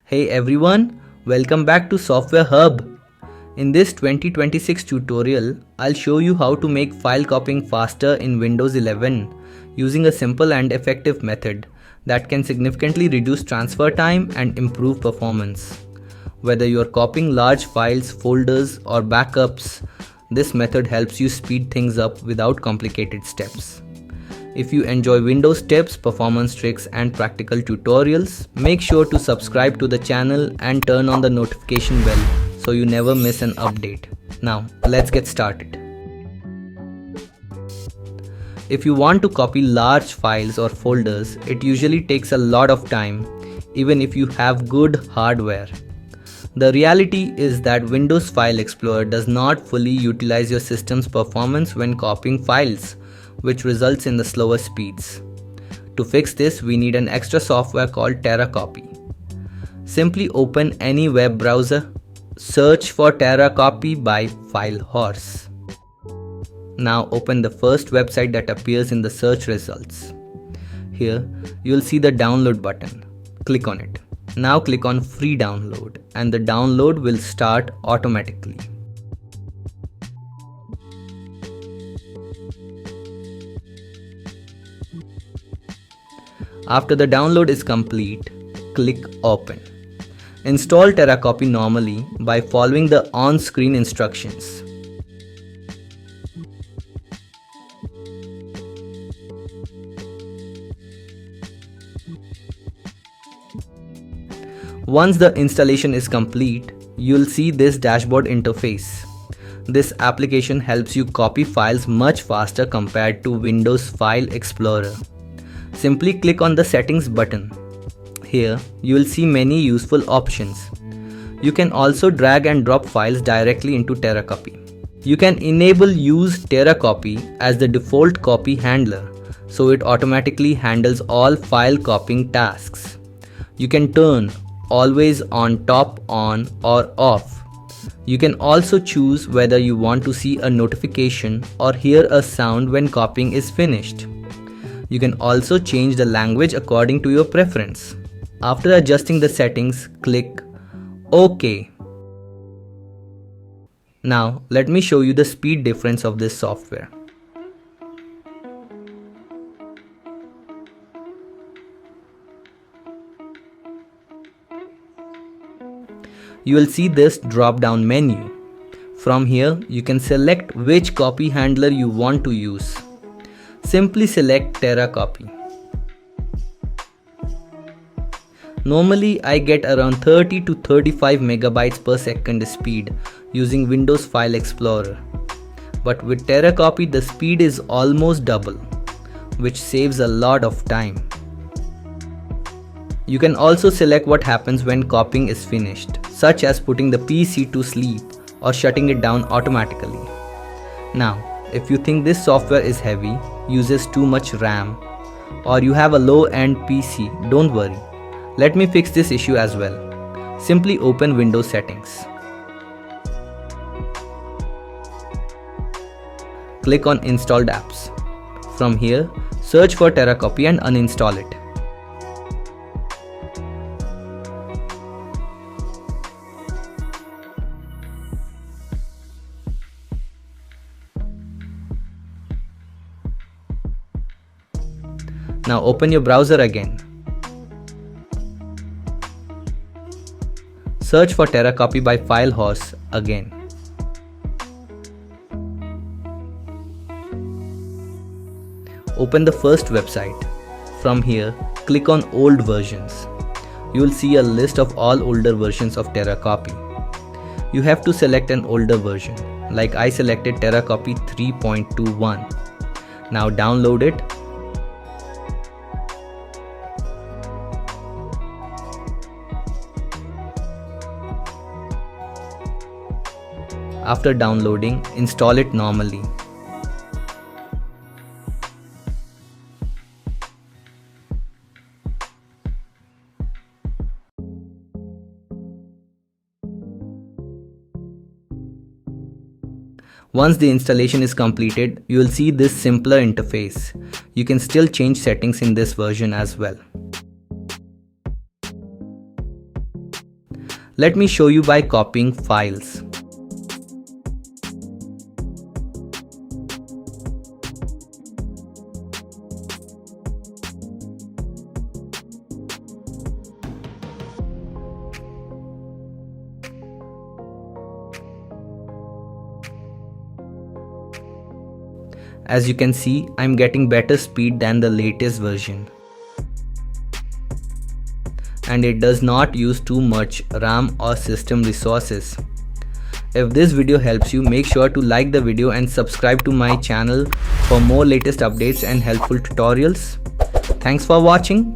Hey everyone, welcome back to Software Hub. In this 2026 tutorial, I'll show you how to make file copying faster in Windows 11 using a simple and effective method that can significantly reduce transfer time and improve performance. Whether you're copying large files, folders, or backups, this method helps you speed things up without complicated steps. If you enjoy Windows tips, performance tricks, and practical tutorials, make sure to subscribe to the channel and turn on the notification bell so you never miss an update. Now, let's get started. If you want to copy large files or folders, it usually takes a lot of time, even if you have good hardware. The reality is that Windows File Explorer does not fully utilize your system's performance when copying files, which results in the slower speeds. To fix this, we need an extra software called TerraCopy. Simply open any web browser, search for TerraCopy by FileHorse. Now open the first website that appears in the search results. Here, you'll see the download button. Click on it. Now click on free download and the download will start automatically. After the download is complete, click Open. Install TerraCopy normally by following the on-screen instructions. Once the installation is complete, you'll see this dashboard interface. This application helps you copy files much faster compared to Windows File Explorer. Simply click on the Settings button. Here, you will see many useful options. You can also drag and drop files directly into TerraCopy. You can enable Use TerraCopy as the default copy handler, so it automatically handles all file copying tasks. You can turn Always on top on or off. You can also choose whether you want to see a notification or hear a sound when copying is finished. You can also change the language according to your preference. After adjusting the settings, click OK. Now, let me show you the speed difference of this software. You will see this drop-down menu. From here, you can select which copy handler you want to use. Simply select TerraCopy. Normally, I get around 30 to 35 megabytes per second speed using Windows File Explorer. But with TerraCopy, the speed is almost double, which saves a lot of time. You can also select what happens when copying is finished, such as putting the PC to sleep or shutting it down automatically. Now, if you think this software is heavy, uses too much RAM, or you have a low-end PC, don't worry. Let me fix this issue as well. Simply open Windows Settings. Click on Installed Apps. From here, search for TerraCopy and uninstall it. Now open your browser again. Search for TerraCopy by FileHorse again. Open the first website. From here, click on Old Versions. You will see a list of all older versions of TerraCopy. You have to select an older version, like I selected TerraCopy 3.21. Now download it. After downloading, install it normally. Once the installation is completed, you will see this simpler interface. You can still change settings in this version as well. Let me show you by copying files. As you can see, I'm getting better speed than the latest version. And it does not use too much RAM or system resources. If this video helps you, make sure to like the video and subscribe to my channel for more latest updates and helpful tutorials. Thanks for watching.